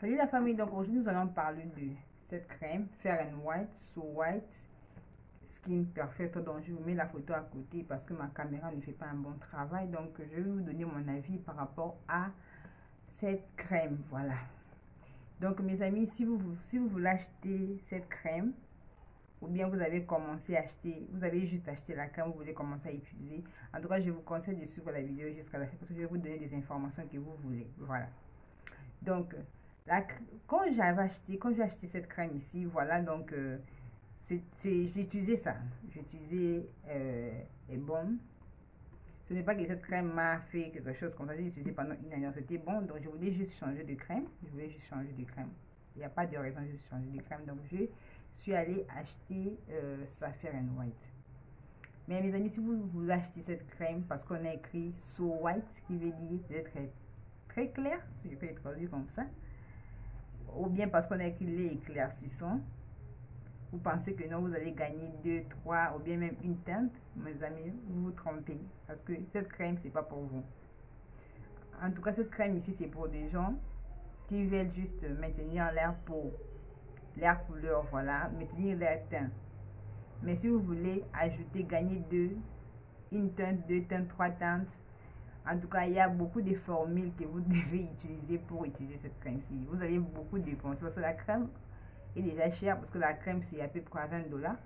Salut la famille, donc aujourd'hui nous allons parler de cette crème Fair and White, So White Skin Perfect. Donc je vous mets la photo à côté parce que ma caméra ne fait pas un bon travail. Donc je vais vous donner mon avis par rapport à cette crème. Voilà. Donc mes amis, si vous voulez acheter cette crème, ou bien vous avez commencé à acheter, vous avez juste acheté la crème, vous voulez commencer à utiliser, en tout cas je vous conseille de suivre la vidéo jusqu'à la fin parce que je vais vous donner des informations que vous voulez. Voilà. Donc quand j'ai acheté cette crème ici, voilà, donc j'ai utilisé ça. J'ai utilisé les bonnes. Ce n'est pas que cette crème m'a fait quelque chose comme ça. J'ai utilisé pendant une année, c'était bon, donc je voulais juste changer de crème. Il n'y a pas de raison de changer de crème, donc je suis allée acheter Fair and White. Mais mes amis, si vous achetez cette crème parce qu'on a écrit So White, ce qui veut dire peut-être très clair, si je peux le traduire comme ça, ou bien parce qu'on a écrit les éclaircissants, vous pensez que non, vous allez gagner 2, 3 ou bien même une teinte, mes amis, vous vous trompez parce que cette crème c'est pas pour vous. En tout cas, cette crème ici c'est pour des gens qui veulent juste maintenir leur couleur, voilà, maintenir leur teint. Mais si vous voulez ajouter, gagner une teinte, 2 teintes, 3 teintes, en tout cas, il y a beaucoup de formules que vous devez utiliser pour utiliser cette crème-ci. Vous allez beaucoup dépenser parce que la crème est déjà chère, parce que la crème c'est à peu près 20 $.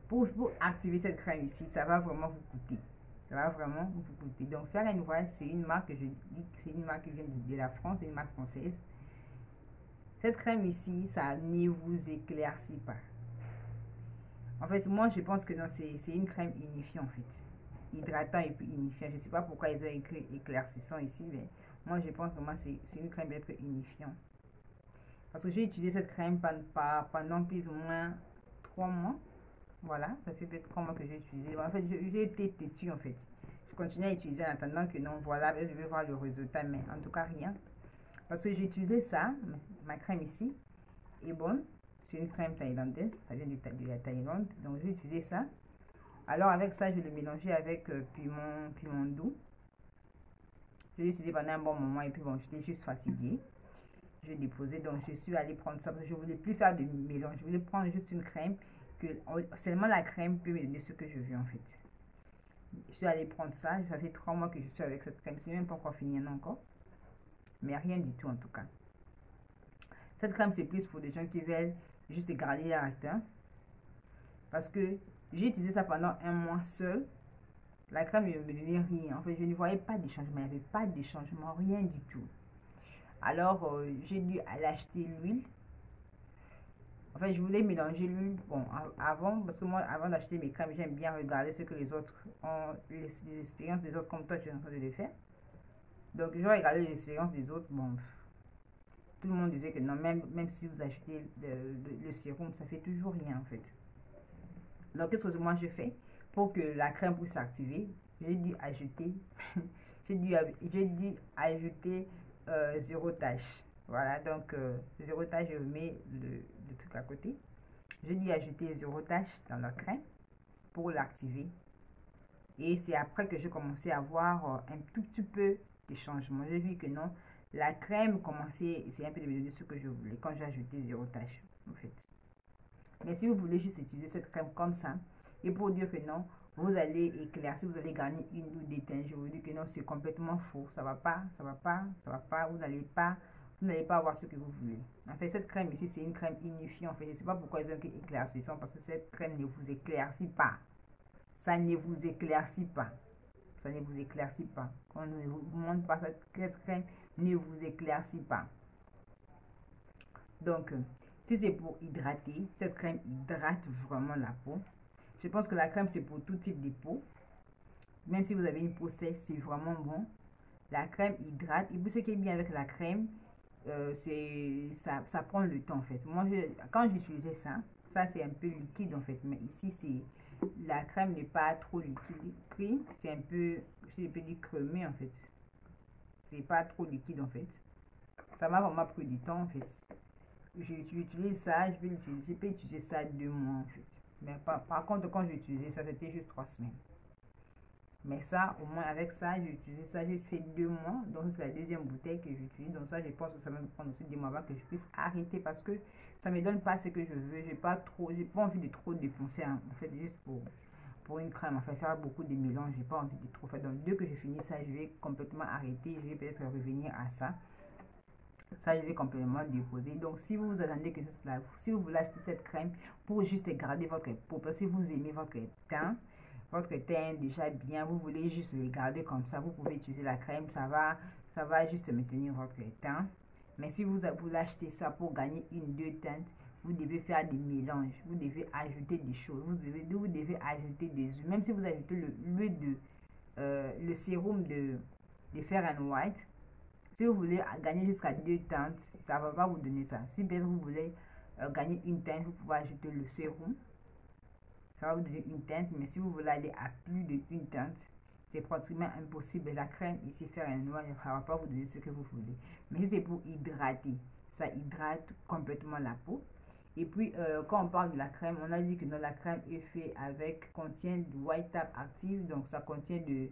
Pour activer cette crème ici, ça va vraiment vous coûter. Ça va vraiment vous coûter. Donc, Fair and White, c'est une marque, je dis c'est une marque qui vient de la France, c'est une marque française. Cette crème ici, ça ne vous éclaircit pas. En fait, moi je pense que non, c'est une crème unifiée en fait. Hydratant et puis unifiant. Je ne sais pas pourquoi ils ont écrit éclaircissant ici, mais moi je pense que moi c'est une crème d'être unifiant. Parce que j'ai utilisé cette crème pendant plus ou moins 3 mois. Voilà, ça fait peut-être 3 mois que j'ai utilisé. En fait, j'ai été têtue en fait. Je continue à utiliser en attendant que non, voilà, je vais voir le résultat, mais en tout cas rien. Parce que j'ai utilisé ça, ma crème ici est bonne. C'est une crème thaïlandaise, ça vient de la Thaïlande. Donc j'ai utilisé ça. Alors avec ça, je vais le mélanger avec piment doux. Je l'ai utilisé pendant un bon moment et puis bon, j'étais juste fatiguée. Je l'ai déposé, donc je suis allée prendre ça parce que je ne voulais plus faire de mélange. Je voulais prendre juste une crème, que seulement la crème peut me donner ce que je veux en fait. Je suis allée prendre ça, ça fait 3 mois que je suis avec cette crème. Je ne sais même pas encore fini encore. Mais rien du tout en tout cas. Cette crème c'est plus pour des gens qui veulent juste garder leur teint. Parce que j'ai utilisé ça pendant un mois seul. La crème ne me donnait rien. En fait, je ne voyais pas de changement. Il n'y avait pas de changement, rien du tout. Alors, j'ai dû aller acheter l'huile. En fait, je voulais mélanger l'huile. Bon, avant, parce que moi, avant d'acheter mes crèmes, j'aime bien regarder ce que les autres ont, les expériences des autres, comme toi, tu es en train de les faire. Donc, je regardais les expériences des autres. Bon, tout le monde disait que non, même si vous achetez le sérum, ça fait toujours rien, en fait. Donc, qu'est-ce que moi je fais pour que la crème puisse s'activer? J'ai dû ajouter, j'ai dû ajouter 0 tache. Voilà, donc 0 tache, je mets le truc à côté. J'ai dû ajouter 0 tache dans la crème pour l'activer. Et c'est après que j'ai commencé à voir un tout petit peu de changement. J'ai vu que non, la crème commençait, c'est un peu de me donner ce que je voulais quand j'ai ajouté 0 tache, en fait. Mais si vous voulez juste utiliser cette crème comme ça, et pour dire que non, vous allez éclaircir, vous allez gagner une ou deux teintes, je vous dis que non, c'est complètement faux. Ça va pas, vous n'allez pas avoir ce que vous voulez. En fait, cette crème ici, c'est une crème unifiée. En fait, je ne sais pas pourquoi ils ont écrit éclaircissant, parce que cette crème ne vous éclaircit pas. Ça ne vous éclaircit pas. Ça ne vous éclaircit pas. On ne vous montre pas cette crème ne vous éclaircit pas. Donc, si c'est pour hydrater, cette crème hydrate vraiment la peau. Je pense que la crème, c'est pour tout type de peau. Même si vous avez une peau sèche, c'est vraiment bon. La crème hydrate. Et puis, ce qui est bien avec la crème, ça prend le temps, en fait. Moi, quand j'utilisais ça, c'est un peu liquide, en fait. Mais ici, la crème n'est pas trop liquide. C'est un peu, je peux dire crémeux, en fait. C'est pas trop liquide, en fait. Ça m'a vraiment pris du temps, en fait. J'utilise ça, je peux utiliser ça 2 mois en fait. Mais par contre, quand j'ai utilisé ça, c'était juste 3 semaines. Mais ça, au moins avec ça, j'ai utilisé ça, j'ai fait 2 mois. Donc c'est la deuxième bouteille que j'utilise. Donc ça, je pense que ça va me prendre aussi 2 mois avant que je puisse arrêter parce que ça me donne pas ce que je veux. J'ai pas envie de trop dépenser, hein, en fait, juste pour une crème. En fait, faire beaucoup de mélanges, j'ai pas envie de trop faire. Donc dès que je finis ça, je vais complètement arrêter. Je vais peut-être revenir à ça. Ça, je vais complètement déposer. Donc, si vous vous attendez que cela, si vous voulez acheter cette crème pour juste garder votre peau, parce que si vous aimez votre teint déjà bien, vous voulez juste le garder comme ça, vous pouvez utiliser la crème, ça va juste maintenir votre teint. Mais si vous voulez acheter ça pour gagner une, deux teintes, vous devez faire des mélanges, vous devez ajouter des choses, vous devez ajouter des huiles. Même si vous ajoutez le sérum de Fair and White, si vous voulez gagner jusqu'à 2 teintes, ça ne va pas vous donner ça. Si bien vous voulez gagner une teinte, vous pouvez ajouter le sérum. Ça va vous donner une teinte, mais si vous voulez aller à plus d'une teinte, c'est pratiquement impossible. La crème ici, Fair and White, ça ne va pas vous donner ce que vous voulez. Mais si c'est pour hydrater, ça hydrate complètement la peau. Et puis, quand on parle de la crème, on a dit que la crème est faite contient du white tap active, donc ça contient des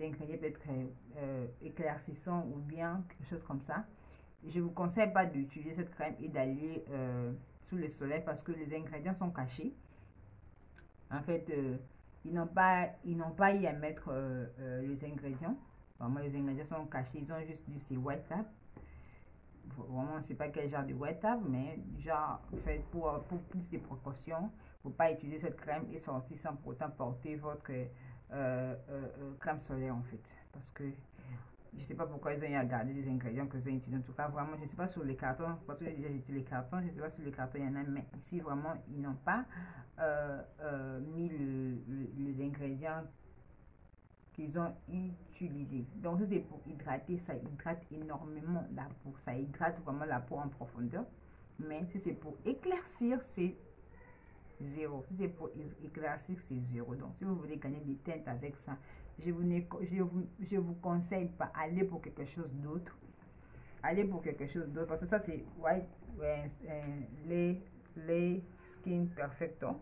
ingrédients peut-être éclaircissants ou bien quelque chose comme ça. Je vous conseille pas d'utiliser cette crème et d'aller sous le soleil parce que les ingrédients sont cachés. En fait, ils n'ont pas eu à mettre les ingrédients. Vraiment, les ingrédients sont cachés. Ils ont juste dit c'est white tap. Vraiment, je sais pas quel genre de white tap, mais genre, en fait, pour plus de précautions, faut pas utiliser cette crème et sortir sans pour autant porter votre crème solaire en fait. Parce que je sais pas pourquoi ils ont eu à garder les ingrédients que j'ai utilisés. En tout cas, vraiment, je sais pas sur les cartons, parce que j'ai déjà utilisé les cartons, je sais pas sur les cartons il y en a, mais ici vraiment, ils n'ont pas mis les ingrédients qu'ils ont utilisés. Donc, c'est pour hydrater, ça hydrate énormément la peau. Ça hydrate vraiment la peau en profondeur. Mais si c'est pour éclaircir, c'est zéro. Si c'est pour éclaircir, c'est zéro. Donc, si vous voulez gagner des teintes avec ça, je vous conseille pas aller pour quelque chose d'autre. Allez pour quelque chose d'autre parce que ça c'est white les skin perfecto.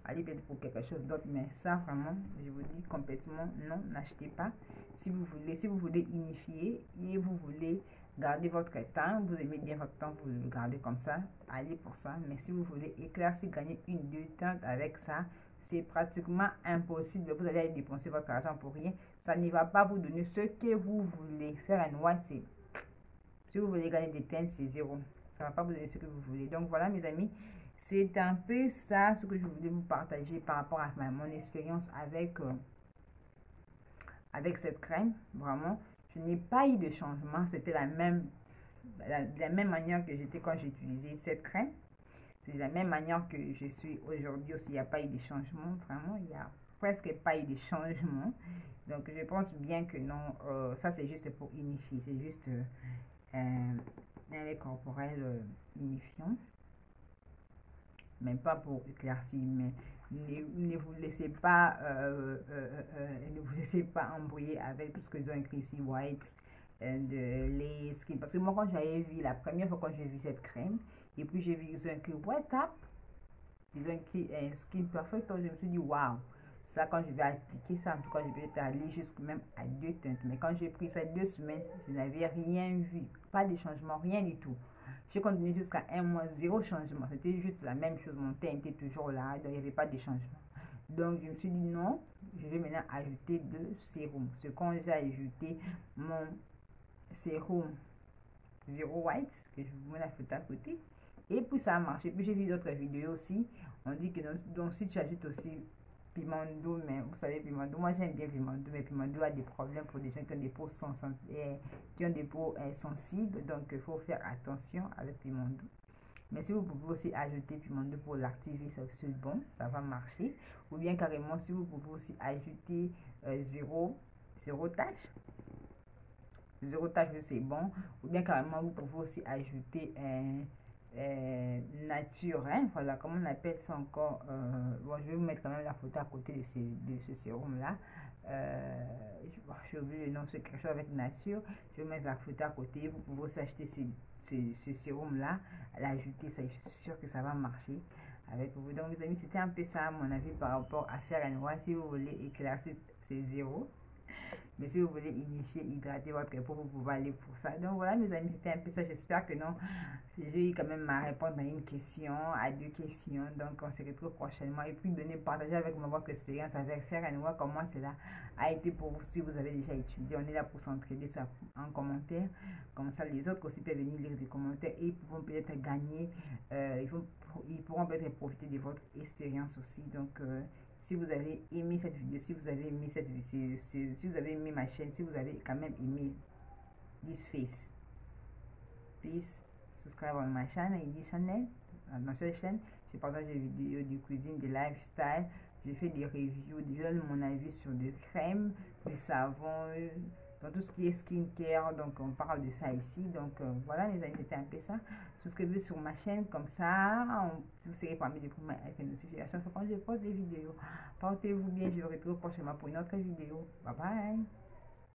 Allez peut-être pour quelque chose d'autre, mais ça vraiment, je vous dis complètement non, n'achetez pas. Si vous voulez unifier et vous voulez garder votre teint, vous aimez bien votre teint, vous le gardez comme ça, allez pour ça. Mais si vous voulez éclaircir, gagner une, deux teintes avec ça, c'est pratiquement impossible. Vous allez dépenser votre argent pour rien. Ça ne va pas vous donner ce que vous voulez. Faire un white, c'est si vous voulez gagner des teintes, c'est zéro. Ça ne va pas vous donner ce que vous voulez. Donc voilà mes amis, c'est un peu ça ce que je voulais vous partager par rapport à mon expérience avec cette crème. Vraiment, je n'ai pas eu de changement. C'était la même manière que j'étais quand j'ai utilisé cette crème. C'est de la même manière que je suis aujourd'hui aussi. Il n'y a pas eu de changement. Vraiment, il n'y a presque pas eu de changement. Donc je pense bien que non, ça c'est juste pour unifier. C'est juste un lait corporel unifiant, mais pas pour éclaircir. Mais ne vous laissez pas embrouiller avec tout ce qu'ils ont écrit ici, white les skin, parce que moi quand j'avais vu la première fois quand j'ai vu cette crème et puis j'ai vu qu'ils ont écrit white tap, ils ont écrit skin perfect, donc je me suis dit waouh, ça quand je vais appliquer ça, en tout cas je vais aller jusqu'à même à 2 teintes. Mais quand j'ai pris ça 2 semaines, je n'avais rien vu, pas de changement, rien du tout. J'ai continué jusqu'à 1 mois, zéro changement, c'était juste la même chose, mon teint était toujours là, donc il n'y avait pas de changement. Donc je me suis dit non, je vais maintenant ajouter de sérum. Ce quand j'ai ajouté mon sérum Zero White, que je vous mets la photo à côté, et puis ça a marché. Puis j'ai vu d'autres vidéos aussi, on dit que donc si tu ajoutes aussi piment doux, mais vous savez piment doux, moi j'aime bien piment doux, mais piment doux a des problèmes pour des gens qui ont des peaux sensibles, donc il faut faire attention avec piment doux. Mais si vous pouvez aussi ajouter piment doux pour l'activer, c'est bon, ça va marcher. Ou bien carrément si vous pouvez aussi ajouter zéro tache, c'est bon. Ou bien carrément vous pouvez aussi ajouter nature, hein, voilà, comment on appelle ça encore, bon, je vais vous mettre quand même la photo à côté de ce sérum là, j'ai oublié le nom, c'est quelque chose avec nature, je vais mettre la photo à côté. Vous pouvez aussi acheter ce sérum là, l'ajouter, ça, je suis sûre que ça va marcher avec vous. Donc mes amis, c'était un peu ça mon avis par rapport à Fair and White. Si vous voulez éclaircir, c'est 0. Mais si vous voulez initier, hydrater votre peau, vous pouvez aller pour ça. Donc voilà mes amis, c'était un peu ça. J'espère que non, j'ai eu quand même à répondre à une question, à 2 questions. Donc on se retrouve prochainement. Et puis partager avec moi votre expérience, avec faire et voir comment cela a été pour vous si vous avez déjà étudié. On est là pour s'entraider ça en commentaire. Comme ça les autres aussi peuvent venir lire des commentaires et ils pourront peut-être gagner, ils pourront peut-être profiter de votre expérience aussi. Donc si vous avez aimé cette vidéo, si vous avez aimé cette vidéo, si vous avez aimé ma chaîne, si vous avez quand même aimé this face, please subscribe on my channel, dans cette chaîne, je partage des vidéos de cuisine, de lifestyle, je fais des reviews, je donne mon avis sur des crèmes, du savon, dans tout ce qui est skincare, donc on parle de ça ici. Donc voilà les amis, c'était un peu ça. Souscrivez sur ma chaîne, comme ça vous serez parmi les premiers avec les notifications quand je poste des vidéos. Portez-vous bien, je vous retrouve prochainement pour une autre vidéo. Bye bye.